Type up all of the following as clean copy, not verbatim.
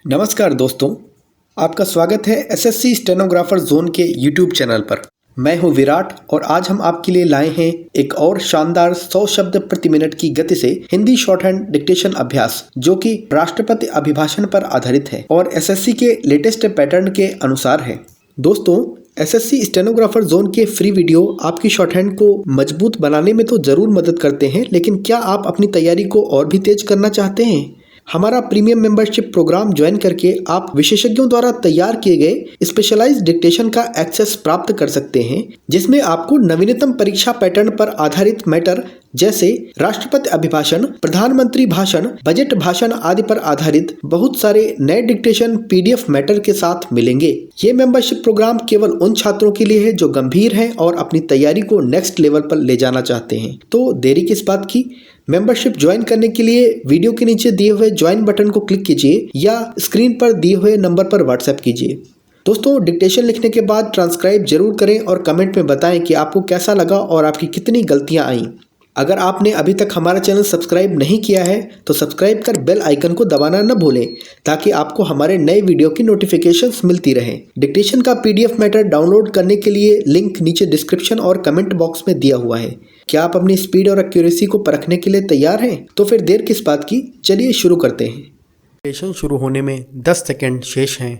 नमस्कार दोस्तों, आपका स्वागत है एसएससी स्टेनोग्राफर जोन के यूट्यूब चैनल पर। मैं हूं विराट और आज हम आपके लिए लाए हैं एक और शानदार 100 शब्द प्रति मिनट की गति से हिंदी शॉर्ट हैंड डिक्टेशन अभ्यास, जो कि राष्ट्रपति अभिभाषण पर आधारित है और एसएससी के लेटेस्ट पैटर्न के अनुसार है। दोस्तों, एसएससी स्टेनोग्राफर जोन के फ्री वीडियो आपकी शॉर्ट हैंड को मजबूत बनाने में तो जरूर मदद करते हैं, लेकिन क्या आप अपनी तैयारी को और भी तेज करना चाहते हैं? हमारा प्रीमियम मेंबरशिप प्रोग्राम ज्वाइन करके आप विशेषज्ञों द्वारा तैयार किए गए स्पेशलाइज्ड डिक्टेशन का एक्सेस प्राप्त कर सकते हैं, जिसमें आपको नवीनतम परीक्षा पैटर्न पर आधारित मैटर जैसे राष्ट्रपति अभिभाषण, प्रधानमंत्री भाषण, बजट भाषण आदि पर आधारित बहुत सारे नए डिक्टेशन पीडीएफ मैटर के साथ मिलेंगे। ये मेंबरशिप प्रोग्राम केवल उन छात्रों के लिए है जो गंभीर हैं और अपनी तैयारी को नेक्स्ट लेवल पर ले जाना चाहते हैं। तो देरी किस बात की? मेंबरशिप ज्वाइन करने के लिए वीडियो के नीचे दिए हुए ज्वाइन बटन को क्लिक कीजिए या स्क्रीन पर दिए हुए नंबर पर व्हाट्सएप कीजिए। दोस्तों, डिक्टेशन लिखने के बाद ट्रांसक्राइब जरूर करें और कमेंट में बताएं कि आपको कैसा लगा और आपकी कितनी गलतियां आईं। अगर आपने अभी तक हमारा चैनल सब्सक्राइब नहीं किया है तो सब्सक्राइब कर बेल आइकन को दबाना न भूलें, ताकि आपको हमारे नए वीडियो की नोटिफिकेशंस मिलती रहें। डिक्टेशन का पीडीएफ मैटर डाउनलोड करने के लिए लिंक नीचे डिस्क्रिप्शन और कमेंट बॉक्स में दिया हुआ है। क्या आप अपनी स्पीड और एक्यूरेसी को परखने के लिए तैयार हैं? तो फिर देर किस बात की, चलिए शुरू करते हैं। डिक्टेशन शुरू होने में 10 सेकेंड शेष हैं।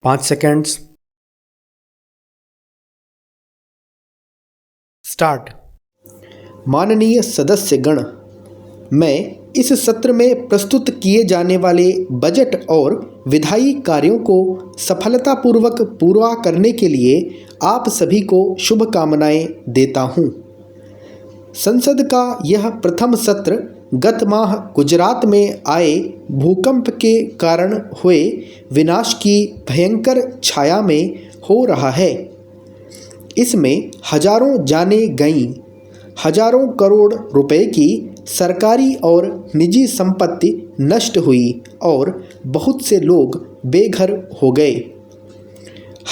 5 सेकेंड्स। स्टार्ट। माननीय सदस्यगण, मैं इस सत्र में प्रस्तुत किए जाने वाले बजट और विधायी कार्यों को सफलतापूर्वक पूरा करने के लिए आप सभी को शुभकामनाएं देता हूं। संसद का यह प्रथम सत्र गत माह गुजरात में आए भूकंप के कारण हुए विनाश की भयंकर छाया में हो रहा है। इसमें हजारों जानें गईं, हजारों करोड़ रुपए की सरकारी और निजी संपत्ति नष्ट हुई और बहुत से लोग बेघर हो गए।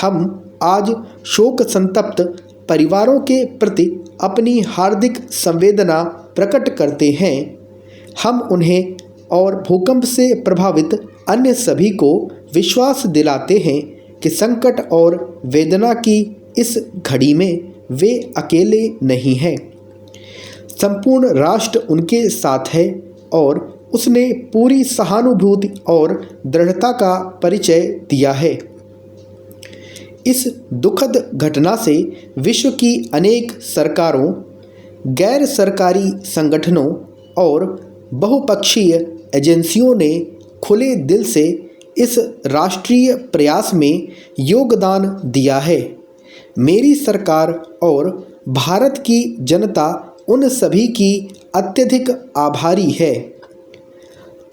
हम आज शोक संतप्त परिवारों के प्रति अपनी हार्दिक संवेदना प्रकट करते हैं। हम उन्हें और भूकंप से प्रभावित अन्य सभी को विश्वास दिलाते हैं कि संकट और वेदना की इस घड़ी में वे अकेले नहीं हैं। संपूर्ण राष्ट्र उनके साथ है और उसने पूरी सहानुभूति और दृढ़ता का परिचय दिया है। इस दुखद घटना से विश्व की अनेक सरकारों, गैर सरकारी संगठनों और बहुपक्षीय एजेंसियों ने खुले दिल से इस राष्ट्रीय प्रयास में योगदान दिया है। मेरी सरकार और भारत की जनता उन सभी की अत्यधिक आभारी है।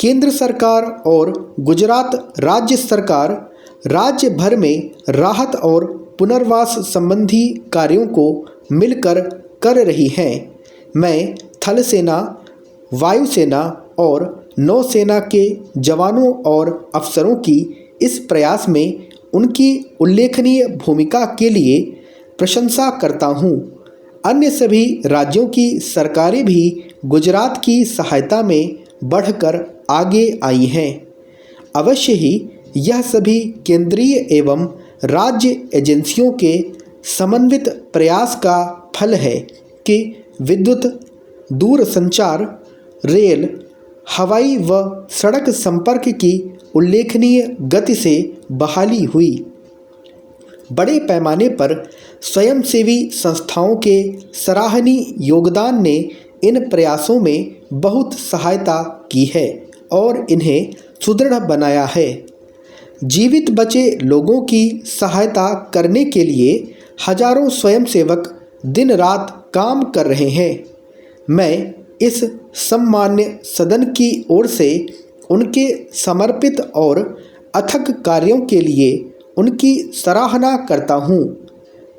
केंद्र सरकार और गुजरात राज्य सरकार राज्य भर में राहत और पुनर्वास संबंधी कार्यों को मिलकर कर रही हैं। मैं थल सेना, वायुसेना और नौसेना के जवानों और अफसरों की इस प्रयास में उनकी उल्लेखनीय भूमिका के लिए प्रशंसा करता हूँ। अन्य सभी राज्यों की सरकारें भी गुजरात की सहायता में बढ़कर आगे आई हैं। अवश्य ही यह सभी केंद्रीय एवं राज्य एजेंसियों के समन्वित प्रयास का फल है कि विद्युत, दूरसंचार, रेल, हवाई व सड़क संपर्क की उल्लेखनीय गति से बहाली हुई। बड़े पैमाने पर स्वयंसेवी संस्थाओं के सराहनीय योगदान ने इन प्रयासों में बहुत सहायता की है और इन्हें सुदृढ़ बनाया है। जीवित बचे लोगों की सहायता करने के लिए हजारों स्वयंसेवक दिन रात काम कर रहे हैं। मैं इस सम्मान्य सदन की ओर से उनके समर्पित और अथक कार्यों के लिए उनकी सराहना करता हूँ।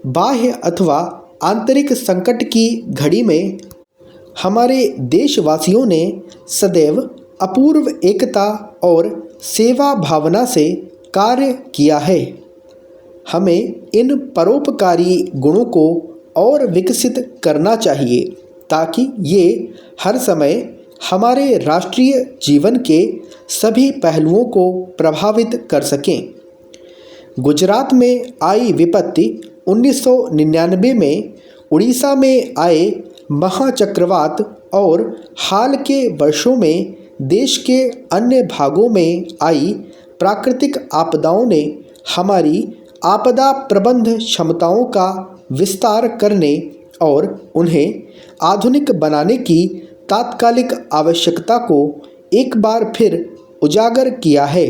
बाह्य अथवा आंतरिक संकट की घड़ी में हमारे देशवासियों ने सदैव अपूर्व एकता और सेवा भावना से कार्य किया है। हमें इन परोपकारी गुणों को और विकसित करना चाहिए ताकि ये हर समय हमारे राष्ट्रीय जीवन के सभी पहलुओं को प्रभावित कर सकें। गुजरात में आई विपत्ति 1999 में, उड़ीसा में आए महाचक्रवात और हाल के वर्षों में देश के अन्य भागों में आई प्राकृतिक आपदाओं ने हमारी आपदा प्रबंधन क्षमताओं का विस्तार करने और उन्हें आधुनिक बनाने की तात्कालिक आवश्यकता को एक बार फिर उजागर किया है।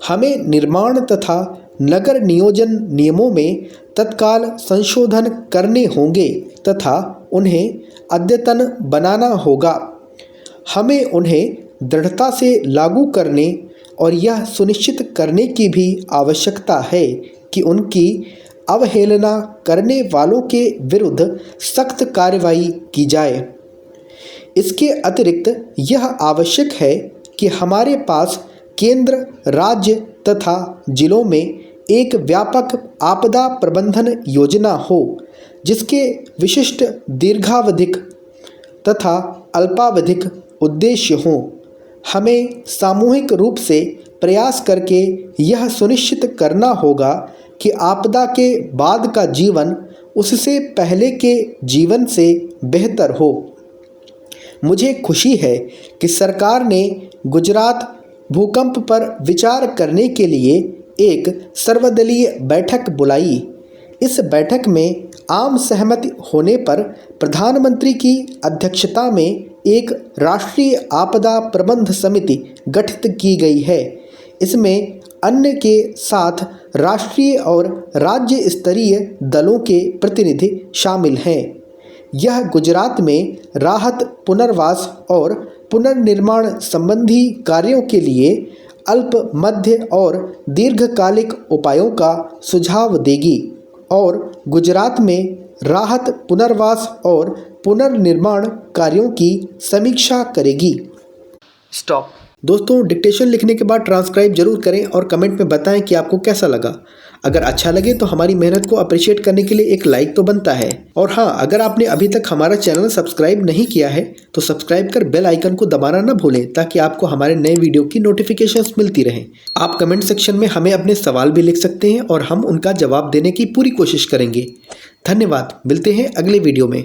हमें निर्माण तथा नगर नियोजन नियमों में तत्काल संशोधन करने होंगे तथा उन्हें अद्यतन बनाना होगा। हमें उन्हें दृढ़ता से लागू करने और यह सुनिश्चित करने की भी आवश्यकता है कि उनकी अवहेलना करने वालों के विरुद्ध सख्त कार्रवाई की जाए। इसके अतिरिक्त यह आवश्यक है कि हमारे पास केंद्र, राज्य तथा जिलों में एक व्यापक आपदा प्रबंधन योजना हो जिसके विशिष्ट दीर्घावधिक तथा अल्पावधिक उद्देश्य हों। हमें सामूहिक रूप से प्रयास करके यह सुनिश्चित करना होगा कि आपदा के बाद का जीवन उससे पहले के जीवन से बेहतर हो। मुझे खुशी है कि सरकार ने गुजरात भूकंप पर विचार करने के लिए एक सर्वदलीय बैठक बुलाई। इस बैठक में आम सहमति होने पर प्रधानमंत्री की अध्यक्षता में एक राष्ट्रीय आपदा प्रबंधन समिति गठित की गई है। इसमें अन्य के साथ राष्ट्रीय और राज्य स्तरीय दलों के प्रतिनिधि शामिल हैं। यह गुजरात में राहत, पुनर्वास और पुनर्निर्माण संबंधी कार्यों के लिए अल्प, मध्य और दीर्घकालिक उपायों का सुझाव देगी और गुजरात में राहत, पुनर्वास और पुनर्निर्माण कार्यों की समीक्षा करेगी। स्टॉप। दोस्तों, डिक्टेशन लिखने के बाद ट्रांसक्राइब जरूर करें और कमेंट में बताएं कि आपको कैसा लगा। अगर अच्छा लगे तो हमारी मेहनत को अप्रिशिएट करने के लिए एक लाइक तो बनता है। और हाँ, अगर आपने अभी तक हमारा चैनल सब्सक्राइब नहीं किया है तो सब्सक्राइब कर बेल आइकन को दबाना न भूलें ताकि आपको हमारे नए वीडियो की नोटिफिकेशंस मिलती रहें। आप कमेंट सेक्शन में हमें अपने सवाल भी लिख सकते हैं और हम उनका जवाब देने की पूरी कोशिश करेंगे। धन्यवाद। मिलते हैं अगले वीडियो में।